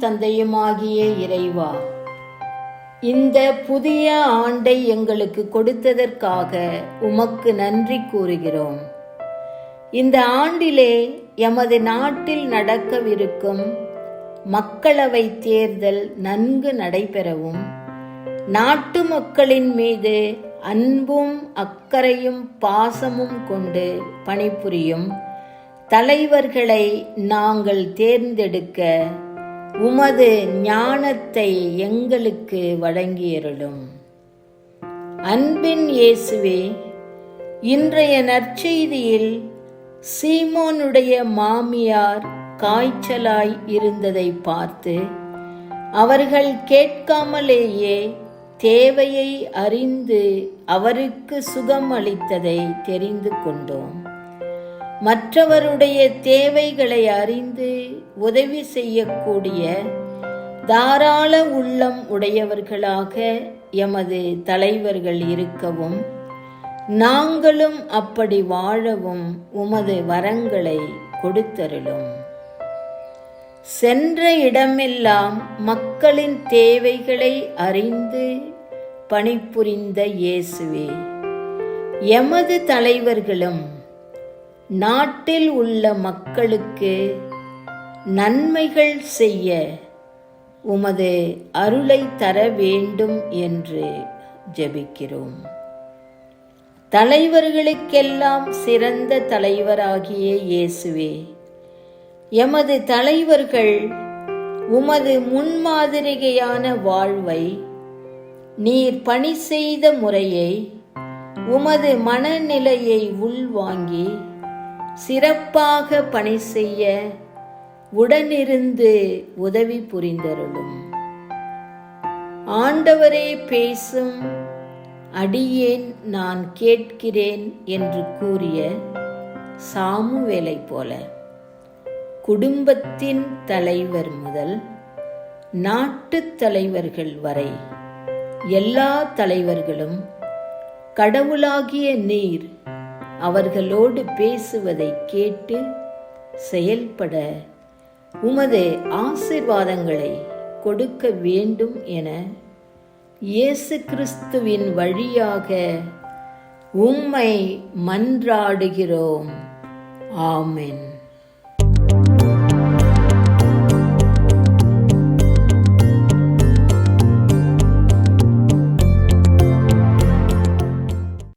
தந்தையுமாகிய இறைவா, இந்த புதிய ஆண்டை எங்களுக்கு கொடுத்ததற்காக உமக்கு நன்றி கூறுகிறோம். இந்த ஆண்டிலே எமது நாட்டில் நடக்கவிருக்கும் மக்களவை தேர்தல் நன்கு நடைபெறவும், நாட்டு மக்களின் மீது அன்பும் அக்கறையும் பாசமும் கொண்டு பணிபுரியும் தலைவர்களை நாங்கள் தேர்ந்தெடுக்க உமது ஞானத்தை எங்களுக்கு வழங்கியருளும். அன்பின் இயேசுவே, இன்றைய நற்செய்தியில் சீமோனுடைய மாமியார் காய்ச்சலாய் இருந்ததை பார்த்து அவர்கள் கேட்காமலேயே தேவையை அறிந்து அவருக்கு சுகம் அளித்ததை தெரிந்து கொண்டோம். மற்றவருடைய தேவைகளை அறிந்து உதவி செய்யக்கூடிய தாராள உள்ளம் உடையவர்களாக எமது தலைவர்கள் இருக்கவும், நாங்களும் அப்படி வாழவும் உமது வரங்களை கொடுத்தருளும். சென்ற இடமெல்லாம் மக்களின் தேவைகளை அறிந்து பணிபுரிந்த இயேசுவே, எமது தலைவர்களும் நாட்டில் உள்ள மக்களுக்கு நன்மைகள் செய்ய உமது அருளை தர வேண்டும் என்று ஜெபிக்கிறோம். தலைவர்களுக்கெல்லாம் சிறந்த தலைவராகிய இயேசுவே, எமது தலைவர்கள் உமது முன்மாதிரியான வாழ்வை, நீர் பணி செய்த முறையை, உமது மனநிலையை உள்வாங்கி சிறப்பாக பணி செய்ய உடனிருந்து உதவி புரிந்தருளும். ஆண்டவரே பேசும், அடியேன் நான் கேட்கிறேன் என்று கூறிய சாமுவேலை போல குடும்பத்தின் தலைவர் முதல் நாட்டுத் தலைவர்கள் வரை எல்லா தலைவர்களும் கடவுளாகிய நீர் அவர்களோடு பேசுவதை கேட்டு செயல்பட உமது ஆசீர்வாதங்களை கொடுக்க வேண்டும் என இயேசு கிறிஸ்துவின் வழியாக உம்மை மன்றாடுகிறோம். ஆமென்.